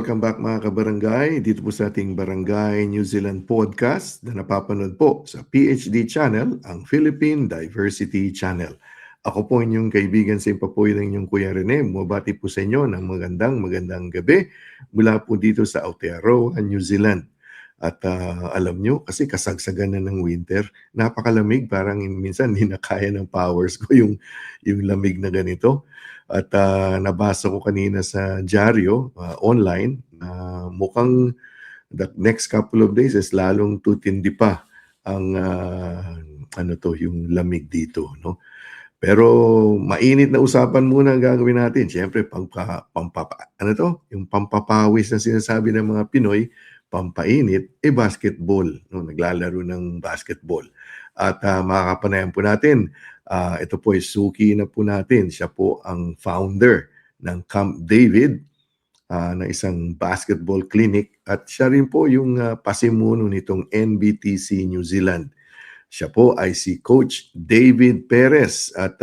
welcome back mga kabarangay. Dito po sa ating Barangay New Zealand podcast na napapanood po sa PHD channel, ang Philippine Diversity Channel. Ako po inyong kaibigan sa impapoy ng inyong Kuya Rene. Bumabati po sa inyo ng magandang gabi mula po dito sa Aotearoa, New Zealand. At alam nyo, kasi kasagsagan na ng winter, napakalamig. Parang minsan hindi na kaya ng powers ko yung lamig na ganito. At nabasa ko kanina sa dyaryo online, mukhang the next couple of days is lalong tutindi pa ang yung lamig dito, no? Pero mainit na usapan muna ang gagawin natin. Siyempre, yung pampapawis na sinasabi ng mga Pinoy, pampainit, basketball. No? Naglalaro ng basketball. At makakapanayan po natin, ito po ay suki na po natin. Siya po ang founder ng Camp David, na isang basketball clinic. At siya rin po yung pasimuno nitong NBTC New Zealand. Siya po ay si Coach David Perez. At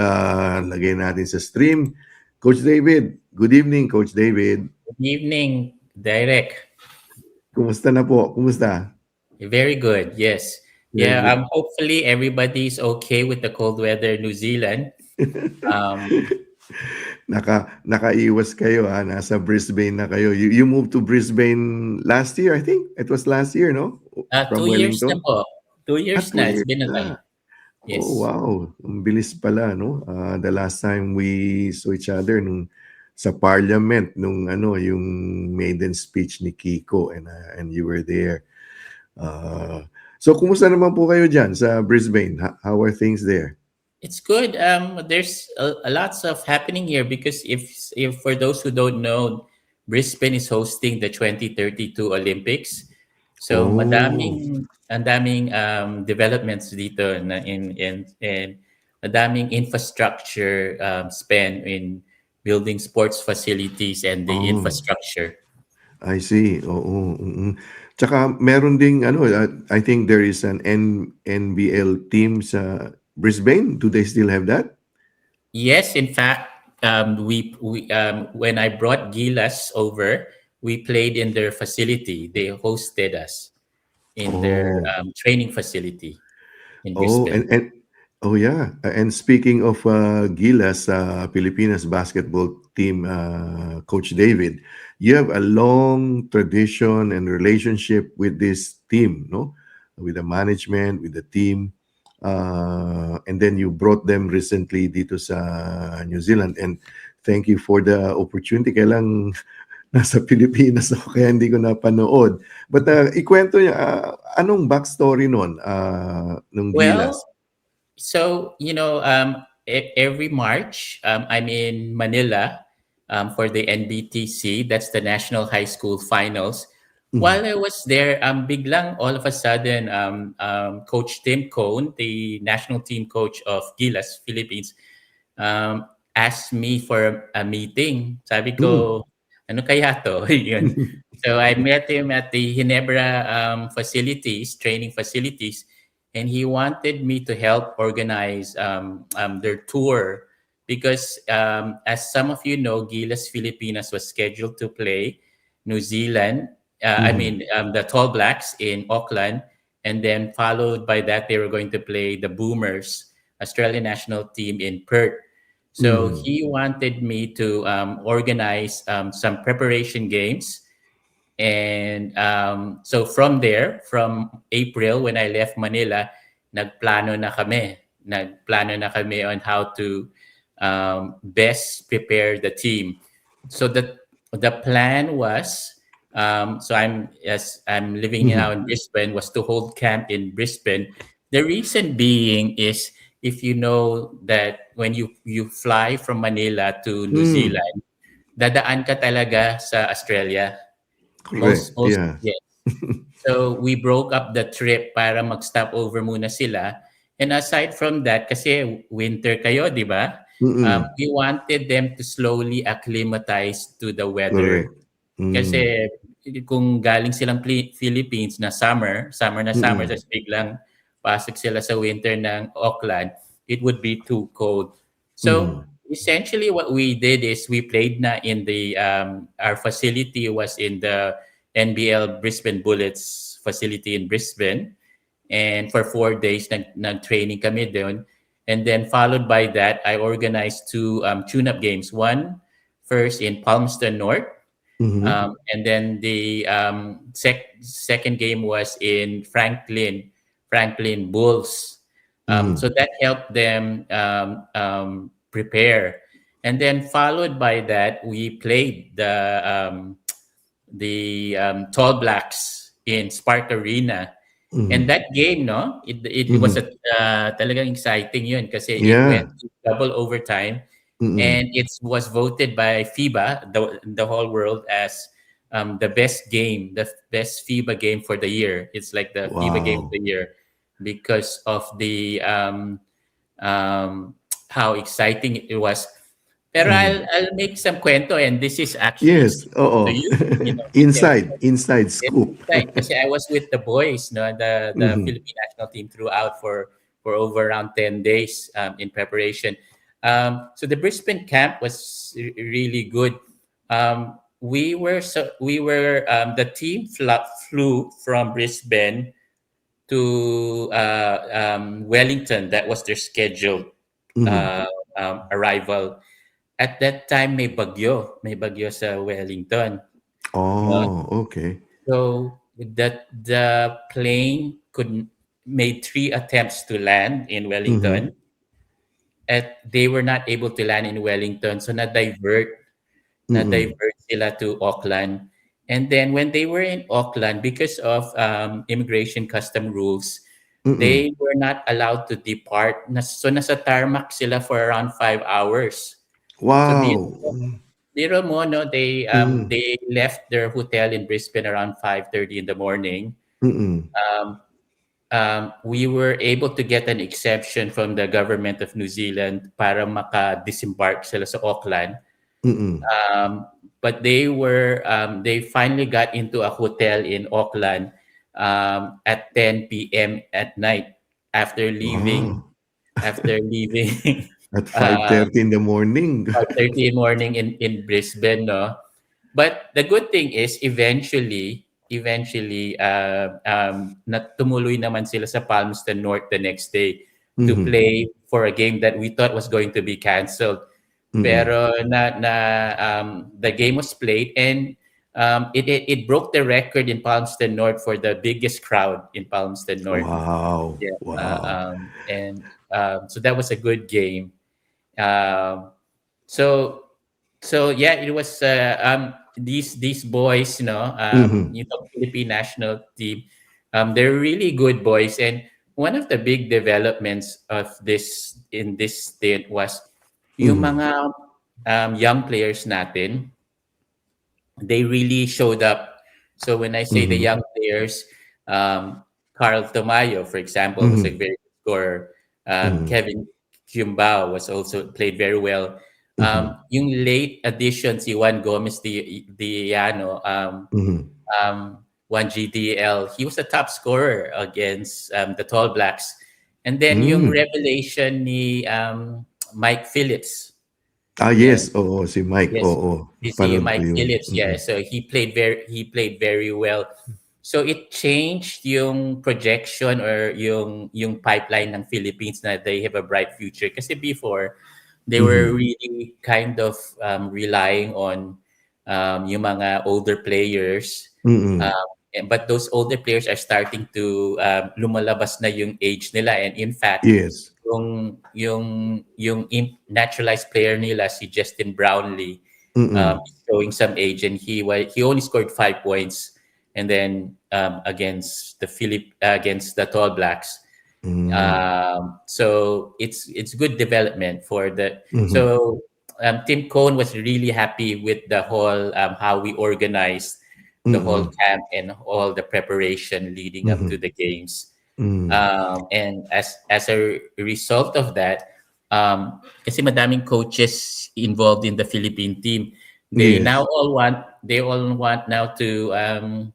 lagay natin sa stream. Coach David, good evening, Coach David. Good evening, Direk. Kumusta na po? Kumusta? Very good, yes. Yeah, hopefully everybody's okay with the cold weather in New Zealand. Nakaiwas kayo, nasa Brisbane na kayo. You moved to Brisbane last year, I think. It was last year, no? From 2 years na po. 2 years na. It's been a while. Yes. Oh, wow. Ang bilis pala, no? The last time we saw each other sa Parliament yung maiden speech ni Kiko and you were there. So kumusta naman po kayo dyan sa Brisbane? How are things there? It's good. There's a lots of happening here because if for those who don't know, Brisbane is hosting the 2032 Olympics. So ang daming developments dito in madaming infrastructure spent in building sports facilities and the infrastructure. I see. Oo. Tsaka meron ding I think there is an NBL team sa Brisbane. Do they still have that? Yes, in fact, we when I brought Gilas over, we played in their facility. They hosted us in their training facility in Brisbane. And speaking of Gilas, Pilipinas basketball team, Coach David, you have a long tradition and relationship with this team, no? With the management, with the team, and then you brought them recently dito sa New Zealand. And thank you for the opportunity. Kailang nasa Pilipinas ako kaya hindi ko napanood. But ikwento niya, anong backstory nun nung Gilas? So, every March, I'm in Manila for the NBTC. That's the National High School Finals. While I was there, biglang all of a sudden, Coach Tim Cone, the national team coach of Gilas, Philippines, asked me for a meeting. Sabi ko, ano kaya to? Yun. So I met him at the Ginebra training facilities, and he wanted me to help organize their tour because, as some of you know, Gilas Filipinas was scheduled to play New Zealand. The Tall Blacks in Auckland, and then followed by that, they were going to play the Boomers, Australian national team in Perth. So he wanted me to organize some preparation games. And so from there, from April, when I left Manila, nagplano na kami on how to best prepare the team. So the plan was, so I'm living now in Brisbane, was to hold camp in Brisbane. The reason being is, if you know that when you fly from Manila to New Zealand, dadaan ka talaga sa Australia. Correct. Yes. So we broke up the trip para mag-stop over muna sila. And aside from that, kasi winter kayo, di ba? We wanted them to slowly acclimatize to the weather. Correct. Kasi kung galing silang Philippines na summer, tapos biglang pasok sila sa winter ng Auckland, it would be too cold. So essentially what we did is we played na in the our facility was in the NBL Brisbane Bullets facility in Brisbane, and for 4 days nag-training kami doon. And then followed by that, I organized two tune-up games. One first in Palmerston North, Mhm. and then the second game was in Franklin Bulls. So Mhm. that helped them prepare. And then followed by that, we played the Tall Blacks in Spark Arena. And Mhm. that game, no, it was Mhm. talagang exciting yun kasi it went Yeah. to double overtime, Mm. and it was voted by FIBA, the whole world, as the best game, the best FIBA game for the year. It's like the FIBA game of Wow. the year because of the um, how exciting it was. Pero Mhm. I'll make some kwento, and this is actually Yes, exclusive to oo. you. You can Inside it's scoop. exciting kasi I was with the boys, no, the Mhm. Philippine national team throughout for over around 10 days in preparation. So the Brisbane camp was really good. The team flew from Brisbane to Wellington. That was their scheduled Mhm. uh, arrival. At that time, may bagyo sa Wellington. No? Oh, okay. So that the plane could made three attempts to land in Mhm. Wellington, and they were not able to land in Wellington. So na Mm. divert sila to Auckland. And then when they were in Auckland, because of immigration custom rules, Mm. they were not allowed to depart. So nasa tarmac sila for around 5 hours. So Wow. biro mo, no, Mm. they left their hotel in Brisbane around 5:30 in the morning. Mm. Um, we were able to get an exception from the government of New Zealand para maka-disembark sila sa Auckland. Mm. Um, but they finally got into a hotel in Auckland at 10 p.m. at night after leaving Wow. after leaving At uh, 5:30 in the morning. 5:30 morning in Brisbane, no. But the good thing is eventually tumuloy naman sila sa Palmerston North the next day to Mhm. play for a game that we thought was going to be canceled. Mm. Pero the game was played, and it broke the record in Palmerston North for the biggest crowd in Palmerston North. Wow. Yeah. Wow. And so that was a good game. Um, so yeah, it was these boys, Mhm. Philippine national team. They're really good boys, and one of the big developments of this in this stint was yung Mhm. mga young players natin, they really showed up. So when I say the Mhm. young players, Carl Tomayo, for example, was a Mhm. very good scorer. Mhm. Kevin Cumbao was also played very well. Mhm. Yung late addition si Juan Gomez Diano, Mhm. Juan GDL, he was a top scorer against the Tall Blacks. And then yung Hmm. revelation ni Mike Phillips. Yes, Yan. oo, si Mike, Yes, oo. si Napanood ko Mike yun. Phillips, yeah. So he played very well. So it changed yung projection or yung pipeline ng Philippines na they have a bright future. Kasi before, they were Mhm. really kind of relying on yung mga older players. Mm. But those older players are starting to lumalabas na yung age nila. And in fact, Yes. yung naturalized player nila si Justin Brownlee Mm. is showing some age, and he only scored 5 points, and then against the Tall Blacks. Hmm. So it's good development for the Mhm. so Tim Cohn was really happy with the whole how we organized the whole Mm. camp and all the preparation leading up to Mhm. the games. Hmm. And as a result of that, kasi madaming coaches involved in the Philippine team, Yes. they all want now to um,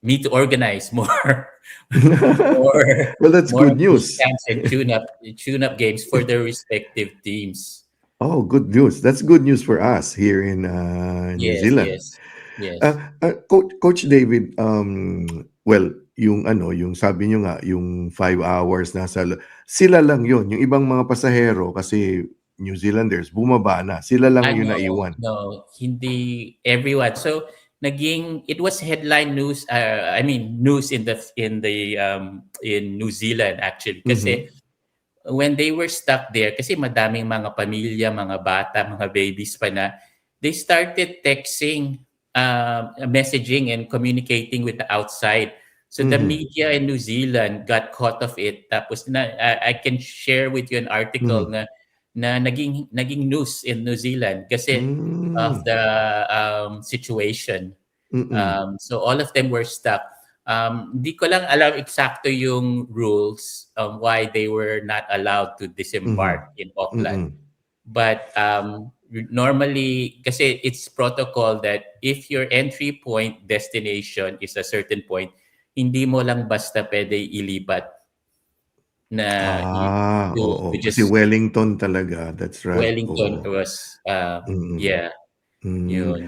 me to organize more more Well, that's more good push news. camps and tune up games for their respective teams. Oh, good news. That's good news for us here in New Yes, Zealand. yes, yes. Coach David, well, yung ano, yung sabi niyo nga, yung 5 hours sila lang yun. Yung ibang mga pasahero kasi New Zealanders, bumaba na. Sila lang yung No, naiwan. no, hindi everyone. So it was headline news. I mean news in New Zealand actually kasi Mhm. when they were stuck there, kasi madaming mga pamilya, mga bata, mga babies pa na, they started texting, messaging and communicating with the outside. So the Mhm. media in New Zealand got caught of it. Tapos I can share with you an article Mhm. na naging news in New Zealand kasi of Hmm. the situation. Mm. So all of them were stuck. Di ko lang alam eksakto yung rules why they were not allowed to Mhm. disembark in Auckland. Mm. But normally, kasi it's protocol that if your entry point destination is a certain point, hindi mo lang basta pwede ilipat na Oo. to Kasi just Wellington talaga, that's right, Wellington oo. was, Mm. yeah, Hmm. yun.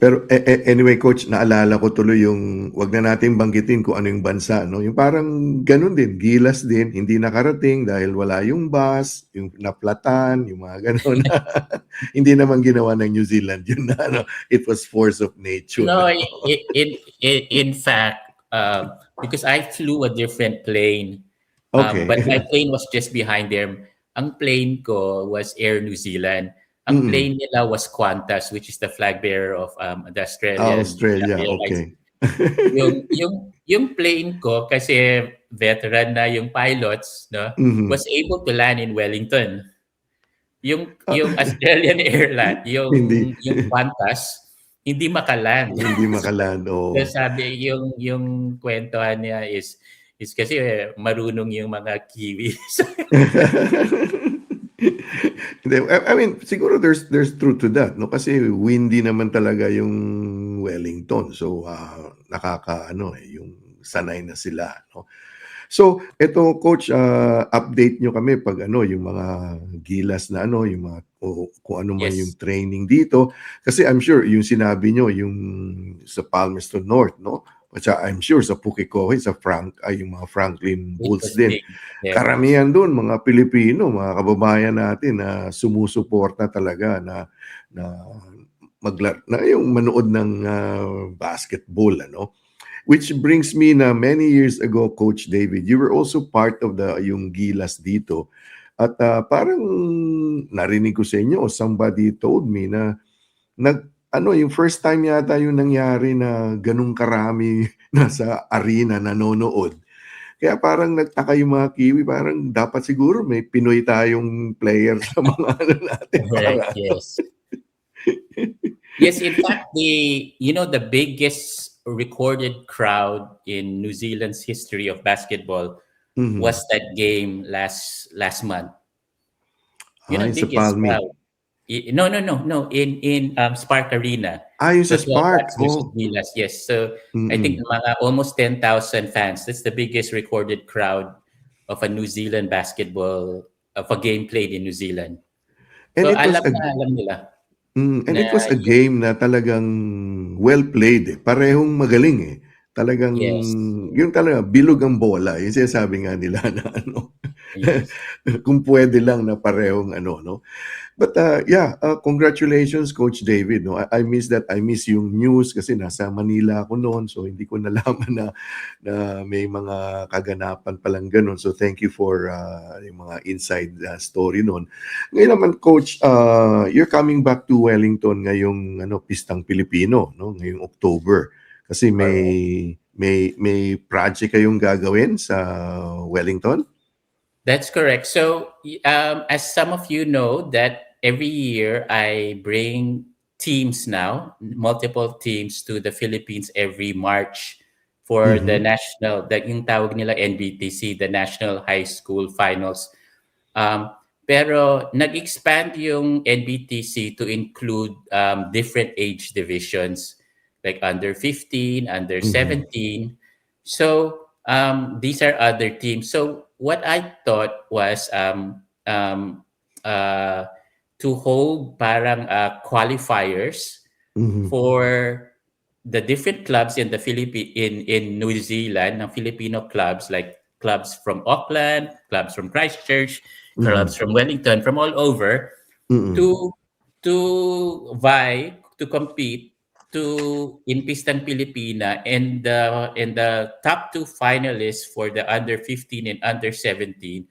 Pero anyway coach, naalala ko tuloy yung 'wag na nating banggitin kung ano yung bansa 'no, yung parang gano'n din, Gilas din, hindi nakarating dahil wala yung bus, yung naplatan, yung mga gano'n. Hindi naman ginawa ng New Zealand yun na ano, it was force of nature No, ano. in fact, because I flew a different plane, Okay. but my plane was just behind them. Ang plane ko was Air New Zealand. Ang Mm. plane nila was Qantas, which is the flag bearer of the Australian Australia, Airlines. okay. Yung plane ko kasi veteran na yung pilots, no, Mhm. was able to land in Wellington. Ah, Yung Australian Airline, hindi yung Qantas, hindi makaland. hindi maka-land, So oo. sabi yung kuwentuhan niya is kasi marunong yung mga Kiwi. Hindi, I mean, siguro there's truth to that 'no, kasi windy naman talaga yung Wellington. So, nakakaano, yung sanay na sila 'no. So, eto coach, update niyo kami 'pag ano, yung mga gilas na ano, yung mga o kung ano man yung Yes, training dito. Kasi I'm sure yung sinabi niyo yung sa Palmerston North 'no, at saka I'm sure sa Pukekohe, yung mga Franklin it Bulls was din. big. Yeah. Karamihan dun mga Pilipino, mga kababayan natin na sumusuporta talaga na na yung manood ng, basketball ano. Which brings me na many years ago, Coach David, you were also part of yung Gilas dito at, parang narinig ko sa inyo o somebody told me na ano, yung first time yata yung nangyari na gano'n karami nasa arena nanonood. Kaya parang nagtaka yung mga Kiwi, parang dapat siguro may Pinoy tayong player sa mga ano natin Correct, para ano. yes. Yes, in fact, the biggest recorded crowd in New Zealand's history of basketball was Mhm. that game last month. Yun ang Yung sa biggest Palmy. crowd. No, no, no, no. In Spark Arena. Yung So sa Spark, 12 versus oh. Gilas. Yes. So I think Mm. mga almost 10,000 fans. That's the biggest recorded crowd of a New Zealand basketball of a game played in New Zealand. And So it was alam nila and na it was a game na talagang well played, eh. Parehong magaling, eh. Talagang yes, yun talaga bilog ang bola, yung sinasabi nga nila na ano, yes. kung puwede lang na parehong ano 'no. But, yeah, congratulations Coach David 'no. I miss that. I miss yung news kasi nasa Manila ako noon, so hindi ko nalaman na may mga kaganapan palang gano'n. So, thank you for, yung mga inside, story no'n. Ngayon naman Coach, you're coming back to Wellington ngayong ano, Pistang Pilipino 'no, ngayong October. Kasi Correct. may project kayong gagawin sa Wellington? That's correct. So, as some of you know, that every year I bring teams now, multiple teams to the Philippines every March for the Mhm. national, yung tawag nila NBTC, the National High School Finals. Um, pero nag-expand yung NBTC to include different age divisions. like under 15, under Mhm. 17. So these are other teams. So what I thought was uh, to hold parang qualifiers Mhm. for the different clubs in the in New Zealand, ng Filipino clubs, like clubs from Auckland, clubs from Christchurch, clubs Mhm. from Wellington, from all over, Mm. to vie to compete to in Pistang Pilipina, and the top two finalists for the under 15 and under 17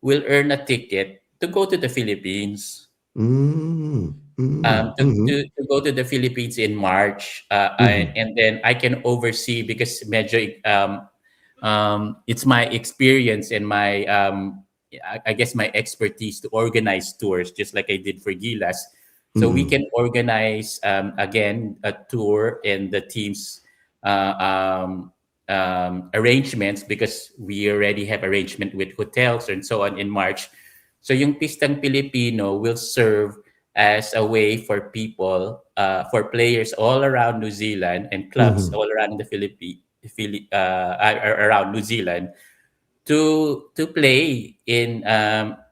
will earn a ticket to go to the Philippines. Hmm. Mm. Mhm. To go to the Philippines in March, Mhm. and then I can oversee, because medyo it's my experience and my I guess my expertise to organize tours, just like I did for Gilas. So we Mm. can organize again a tour and the teams uh, um, arrangements, because we already have arrangement with hotels and so on in March. So yung Pistang Pilipino will serve as a way for people, for players all around New Zealand and clubs Mhm. all around the around New Zealand to play in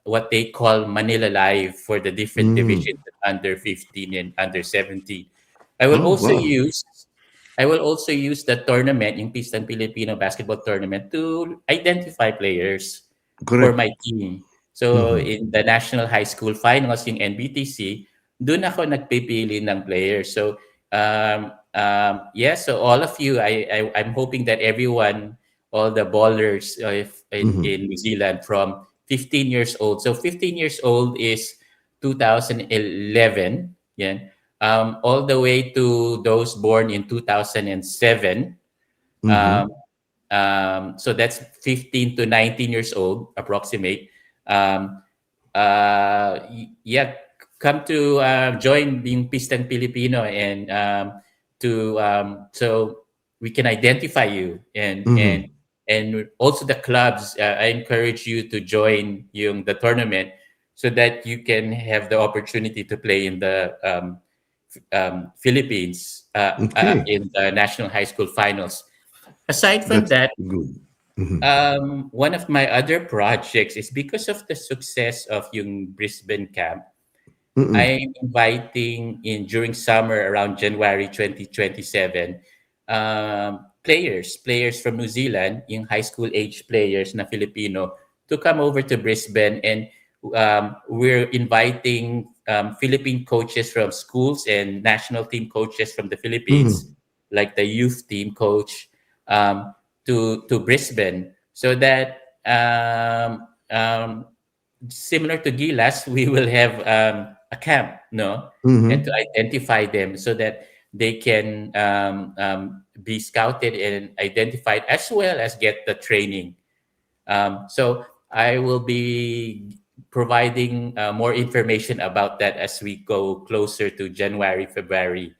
what they call Manila Live for the different Mm. divisions, under 15 and under 17. I will Oh, also wow. use I will also use the tournament, yung Pistang Filipino basketball tournament, to identify players for Correct. my team. So Mhm. in the National High School Finals, yung NBTC, doon ako nagpipili ng players. So yeah, so all of you, I'm hoping that everyone, all the ballers Mhm. in New Zealand from 15 years old. So 15 years old is 2011, yeah, all the way to those born in 2007. Um, Mhm. so that's 15 to 19 years old, approximate. Um, yeah, come to join being Pistang Filipino, and so we can identify you, Mhm. and also the clubs. I encourage you to join the tournament, so that you can have the opportunity to play in the Philippines, Okay. in the National High School Finals. Aside from That's that, good. Mhm. one of my other projects is, because of the success of yung Brisbane camp, Mm. I'm inviting in during summer around January 2027, players from New Zealand, yung high school age players na Filipino, to come over to Brisbane, and we're inviting Philippine coaches from schools and national team coaches from the Philippines, Mhm. like the youth team coach, to Brisbane, so that similar to Gilas, we will have a camp, no, and to Mhm. identify them, so that they can be scouted and identified, as well as get the training. So I will be providing more information about that as we go closer to January, February,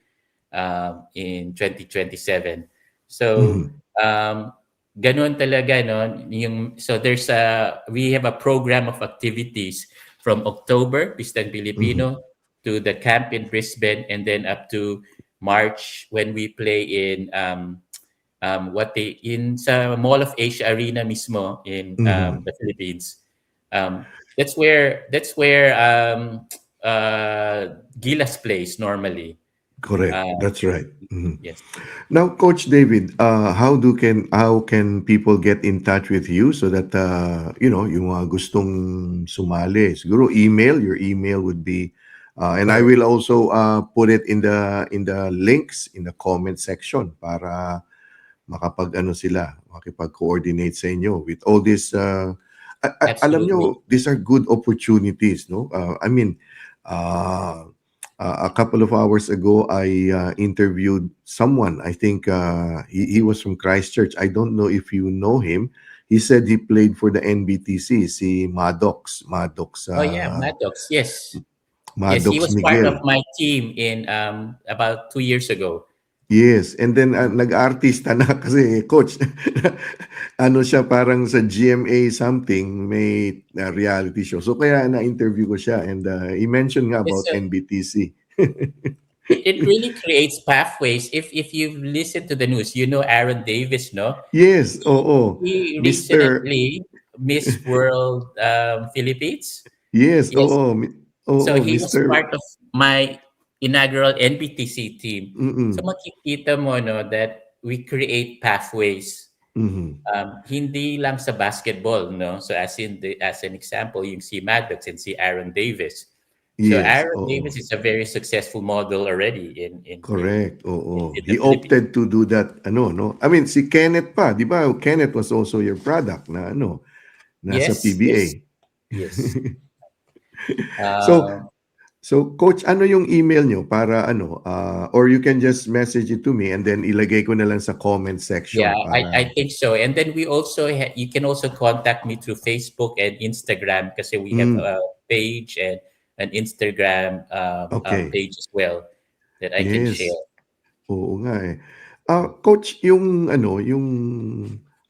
in 2027. So Mhm. ganun talaga, no, so we have a program of activities from October, Pistang Mhm. Filipino, to the camp in Brisbane, and then up to March, when we play in what they in sa Mall of Asia Arena mismo in Mhm. the Philippines. That's where Gilas plays normally. Correct. Uh, That's right. Mhm. yes. Now, Coach David, how can people get in touch with you so that yung mga gustong sumali, siguro your email would be, and I Correct. will also put it in the links in the comment section para makipag-coordinate sa inyo with all this. Alam Absolutely. nyo, these are good opportunities, no? I mean, uh, a couple of hours ago, I interviewed someone. I think he was from Christchurch. I don't know if you know him. He said he played for the NBTC, si Oh yeah, Maddox. Yes. Yes, he Maddox was part of Miguel. my team in about 2 years ago. Yes, and then nag-artista na kasi coach. Ano siya parang sa GMA something may reality show. So kaya na-interview ko siya and he mentioned nga Yes, about NBTC. it really creates pathways. If you've listened to the news, you know Aaron Davis, no? Yes, He, oo. he Mister recently Miss World Philippines. yes, Yes. So oo, he was part Mister of my inaugural NBTC team. So mm, makikita mo no that we create pathways. mhm. Hindi lang sa basketball, no? So as an example, yung si Maddox and si Aaron Davis. So Yes, Aaron Davis oo. is a very successful model already Correct, oo. in the He Philippines. opted to do that ano 'no. I mean si Kenneth pa, 'di ba? Kenneth was also your product na ano, nasa Yes, yes, PBA. yes. So Uh, so coach, ano yung email niyo para ano, or you can just message it to me and then ilagay ko na lang sa comment yeah, section I para think so. And then we also you can also contact me through Facebook and Instagram because we have hmm, a page and an Instagram okey. page as well that I can Yes. share. Oo nga, eh. Coach, yung ano, yung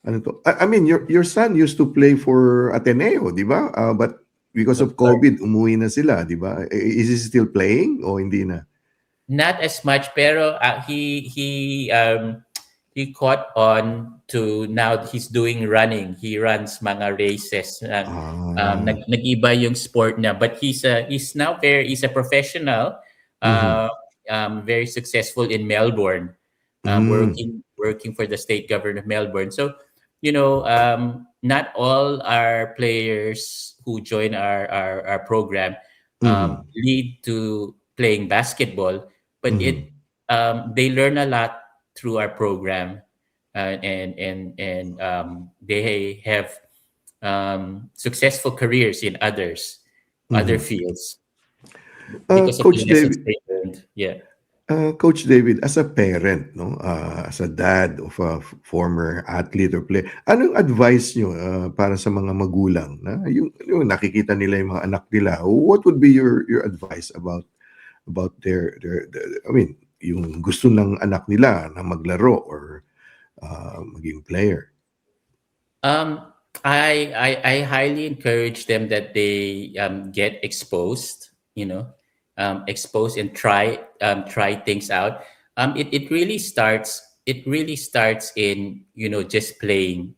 ano 'to, I mean your son used to play for Ateneo, 'di ba? But because Of of course. COVID, umuwi na sila, 'di ba? Is he still playing o hindi na? Not as much, pero he caught on to now he's doing running. He runs mga races. Ah, Nag-iba yung sport na, but he's a professional, mhm, uh, very successful in Melbourne, hmm, working for the state government of Melbourne. So, not all our players who join our program mhm, lead to playing basketball, but mhm, they learn a lot through our program, and they have successful careers in other mhm. fields because of the Coach lessons David they learned. Yeah. Coach David, as a parent 'no, as a dad of a former athlete or player, anong advice niyo, para sa mga magulang na yung nakikita nila yung mga anak nila? What would be your advice about their I mean, yung gusto ng anak nila na maglaro or, maging player? Um, I highly encourage them that they get exposed, exposed and try things out. It really starts in just playing,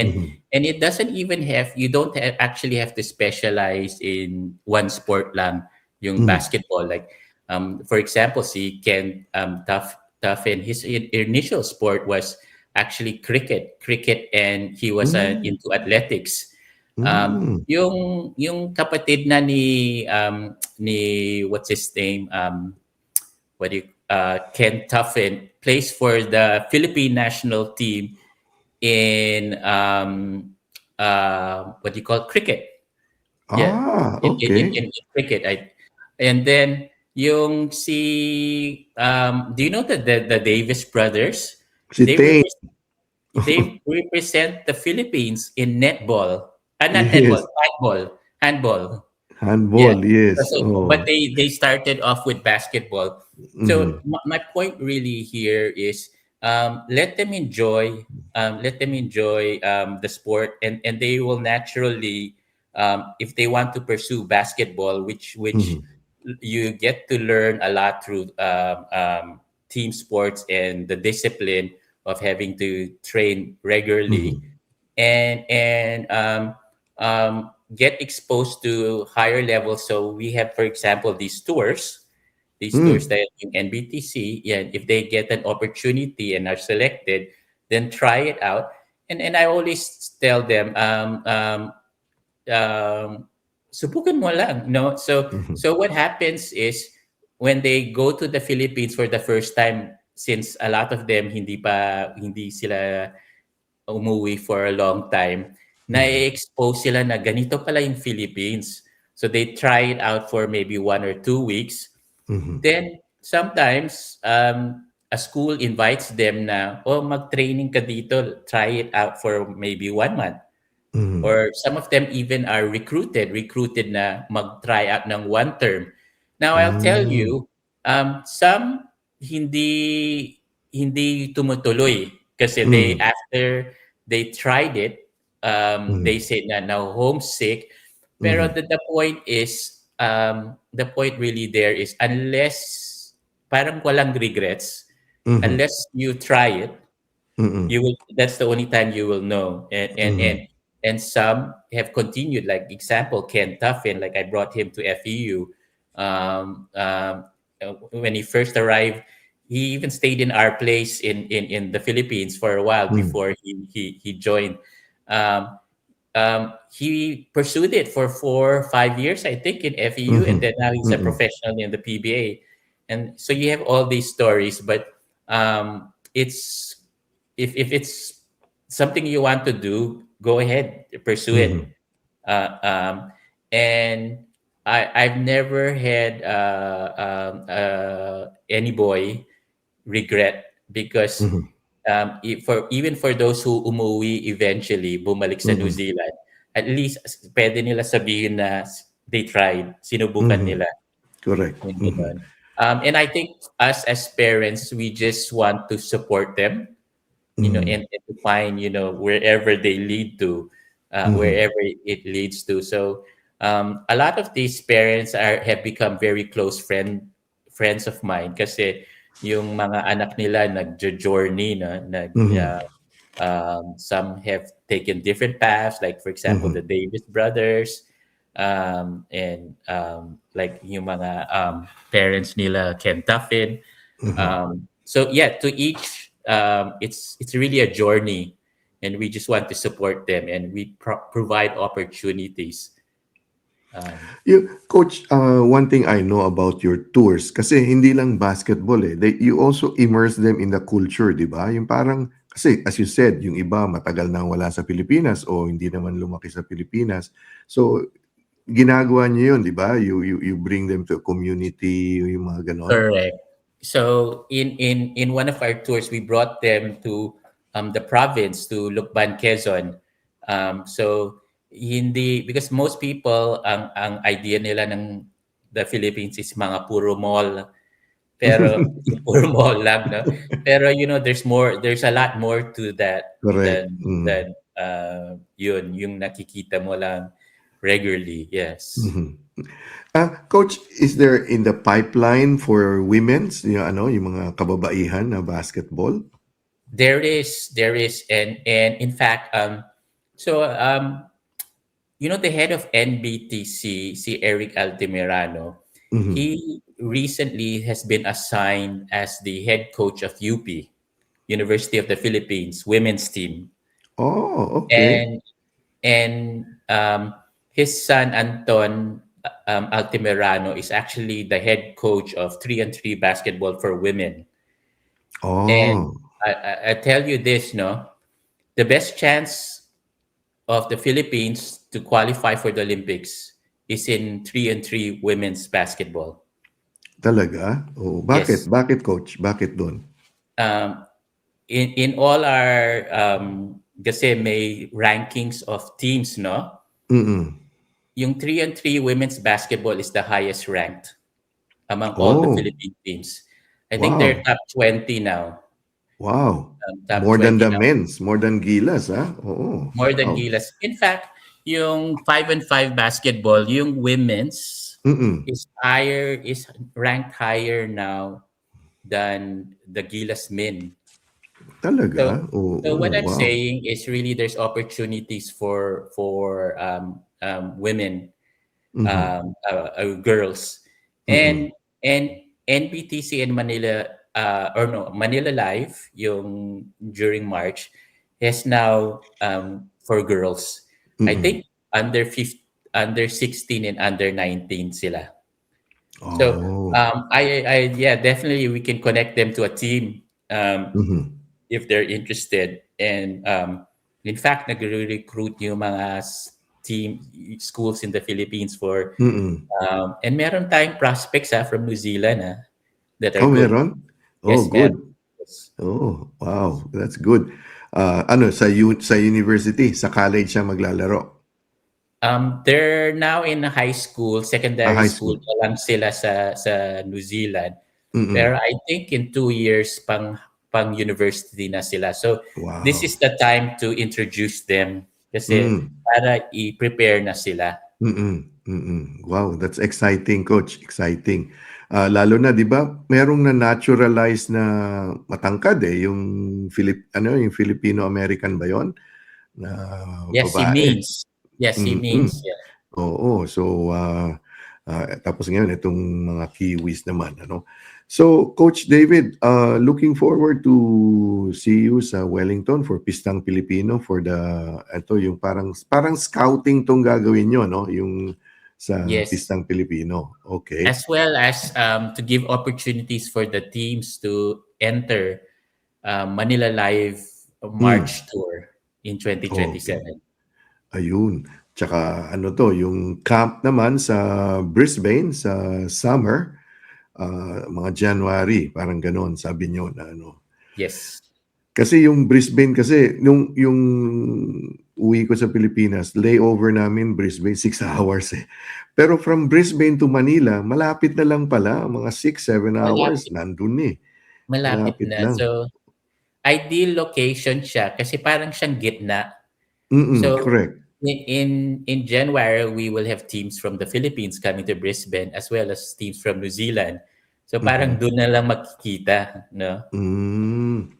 Mhm, and it doesn't even have you don't actually have to specialize in one sport lang, yung mhm, basketball. Like for example, si Ken Tough and his initial sport was actually cricket, and he was hmm, into athletics. hmm, Yung kapatid na ni what's his name, what do you Ken Tuffin, plays for the Philippine national team in what do you call cricket. Yeah, in cricket. And then yung do you know the Davis brothers? si They Tain. represent they represent the Philippines in netball. Not netball, Yes, handball. Yeah. handball, yes, But oo. they started off with basketball. So Mhm, my point really here is let them enjoy the sport, and they will naturally, if they want to pursue basketball, which mhm, you get to learn a lot through team sports and the discipline of having to train regularly, mhm, and get exposed to higher levels. So we have, for example, these tours hmm. that in NBTC, yeah, if they get an opportunity and are selected, then try it out. And I always tell them, subukan mo lang, no? So Mhm, so what happens is when they go to the Philippines for the first time, since a lot of them hindi sila umuwi for a long time, mhm, na-expose sila na ganito pala yung Philippines. So they try it out for maybe 1 or 2 weeks. mhm, Then sometimes a school invites them na, oh, mag-training ka dito, try it out for maybe 1 month. mhm. Or some of them even are recruited na mag-try out ng 1 term. Now I'll tell Hmm, you, some hindi hindi tumutuloy kasi mhm, after they tried it, they mhm, said na homesick. Pero mhm, the point really there is, unless parang walang regrets Mhm. unless you try it. Mm. You will. That's the only time you will know. Mhm. And some have continued. Like example, Ken Tuffin. Like I brought him to FEU. When he first arrived, he even stayed in our place in the Philippines for a while Mm. before he joined. Um, he pursued it for 4 or 5 years, I think, in FEU, and Mhm. then now he's a Mm. professional in the PBA. And so you have all these stories, but it's if it's something you want to do, go ahead, pursue it. Mhm. Uh, um, and I've never had any boy regret because Mhm. for even for those who umuwi eventually, bumalik sa New Mhm. Zealand, at least pwede nila sabihin na they tried, sinubukan Mhm. nila. Correct. Yung Mhm. ganun. And I think us as parents, we just want to support them, Mhm. and to find, wherever they lead to, Mhm. wherever it leads to. So a lot of these parents have become very close friends of mine kasi yung mga anak nila nag-journey na Mhm. some have taken different paths, like for example the Mhm. Davis brothers, and like yung mga parents nila Ken Tuffin. Mhm. So yeah, to each, it's really a journey, and we just want to support them, and we provide opportunities. Um, Coach, one thing I know about your tours, kasi hindi lang basketball eh. You also immerse them in the culture, di ba? Yung parang, kasi as you said, yung iba matagal nang wala sa Pilipinas o hindi naman lumaki sa Pilipinas. So, ginagawa niyo yun, di ba? You bring them to a community, yung mga ganon. Correct. So in one of our tours, we brought them to the province, to Lukban, Quezon. So hindi, because most people ang idea nila ng the Philippines is mga puro mall, pero yung puro mall lang, no? Pero there's a lot more to that Correct. than yun yung nakikita mo lang regularly. Yes. Mhm. Coach, is there in the pipeline for women's, yung mga kababaihan na basketball? There is, and in fact, so the head of NBTC, si Eric Altamirano, Mhm. he recently has been assigned as the head coach of UP, University of the Philippines women's team, Oh, okay. and his son Anton Altamirano is actually the head coach of 3-on-3 basketball for women. And Oh, I tell you this, no, the best chance of the Philippines to qualify for the Olympics is in 3-on-3 women's basketball. talaga? Oh, bakit? Yes. Bakit, coach? Bakit doon? Um, in all our, kasi may rankings of teams, no? Mm. Yung 3-on-3 women's basketball is the highest ranked among all the Oh, Philippine teams. I think they're wow. top 20 now. Wow. Top More than 20 the now. men's, more than Gilas, ha? Oo. More than Wow. Gilas. In fact, yung 5-on-5 basketball, yung women's Mm. is ranked higher now than the Gilas men. So Talaga? so what Oo, I'm wow. saying is really there's opportunities for women, Mhm. girls, Mm. and NBTC in Manila, or no, Manila Live yung during March has now, for girls. I Mm. think under 16 and under 19 sila. So Oh. yeah, definitely we can connect them to a team, Mhm. if they're interested. And in fact, nagre-recruit yung mga team schools in the Philippines for, Mm. and meron tayong prospects from New Zealand that are Oh, good. meron? Oh, Yes, meron. good. Oh, wow, that's good. Ano sa university, sa college siya maglalaro? They're now in high school, secondary High school school. pa lang sila sa New Zealand. Pero Mm. I think in 2 years pang university na sila. So this is Wow. the time to introduce them kasi Hmm. para i-prepare na sila. Mm. Mm. Wow, that's exciting, coach, exciting. Lalo na 'di ba, merong na-naturalize na matangkad, yung yung Filipino-American ba 'yon, na Yes, he babae. means. Yes, he Mm. means. Yeah. Oo. So, tapos ngayon itong mga Kiwis naman ano. So, Coach David, looking forward to see you sa Wellington for Pistang Pilipino for yung parang scouting 'tong gagawin niyo 'no, yung sa Yes. Pistang Pilipino. Okay. As well as to give opportunities for the teams to enter Manila Live Hmm, March Tour in okey. 2027. Ayun. Tsaka ano 'to, yung camp naman sa Brisbane sa summer, mga January, parang gano'n sabi niyo na ano. Yes. Kasi yung Brisbane kasi yung uwi ko sa Pilipinas, layover namin Brisbane 6 hours, eh. Pero from Brisbane to Manila, malapit na lang pala, mga 6, 7 hours Malapit, nandun, eh, malapit malapit na. lang. So, ideal location siya kasi parang siyang gitna. So, Correct. in January, we will have teams from the Philippines coming to Brisbane as well as teams from New Zealand. So, parang Mhm. doon na lang makikita, no? Hmm,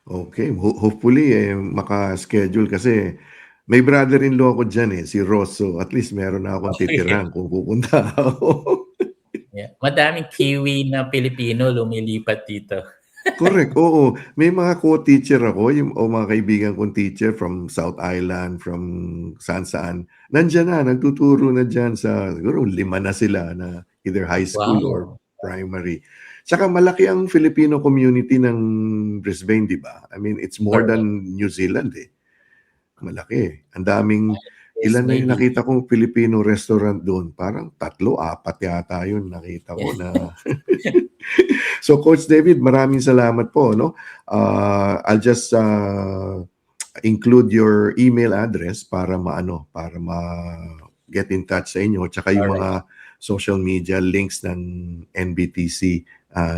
okey. Hopefully, maka-schedule kasi may brother-in-law ako diyan, si Ross. So, at least meron na akong Okay. titirhan kung pupunta ako. Yeah. Madaming Kiwi na Pilipino lumilipat dito. Correct, oo. May mga co-teacher ako, o mga kaibigan kong teacher from South Island, from saan-saan. Nandiyan na, nagtuturo na diyan sa siguro 5 na sila na either high school or Wow. primary. Tsaka malaki ang Filipino community ng Brisbane, 'di ba? I mean, it's more Correct. than New Zealand, eh. Malaki. Ang daming Yes, ilan na yung maybe. nakita kong Filipino restaurant do'n, parang 3, 4 yata yun nakita Yeah. ko na. So Coach David, maraming salamat po 'no. I'll just include your email address para para ma-get in touch sa inyo tsaka All yung right. mga social media links ng NBTC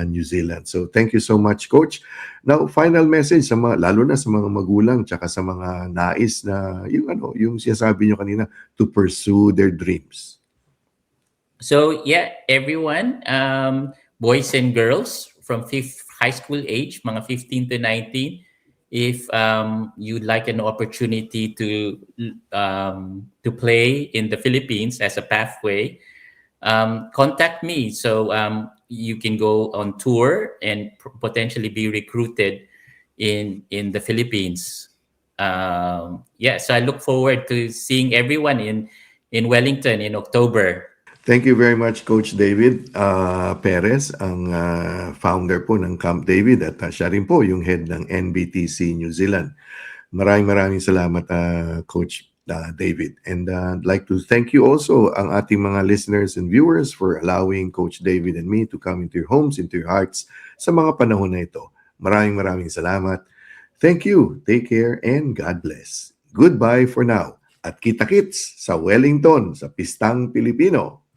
New Zealand. So thank you so much, Coach. Now, final message sa mga lalo na sa mga magulang tsaka sa mga nais na yung sinasabi niyo kanina to pursue their dreams. So yeah, everyone, boys and girls from fifth high school age, mga 15 to 19, if you'd like an opportunity to play in the Philippines as a pathway, contact me. So you can go on tour and potentially be recruited in the Philippines. Yeah, so I look forward to seeing everyone in Wellington in October. Thank you very much, Coach David Perez, ang founder po ng Camp David at siya rin po yung head ng NBTC New Zealand. Maraming salamat, Coach David. And I'd like to thank you also ang ating mga listeners and viewers for allowing Coach David and me to come into your homes, into your hearts sa mga panahon na ito. Maraming salamat. Thank you. Take care and God bless. Goodbye for now. At kita-kits sa Wellington, sa Pistang Pilipino.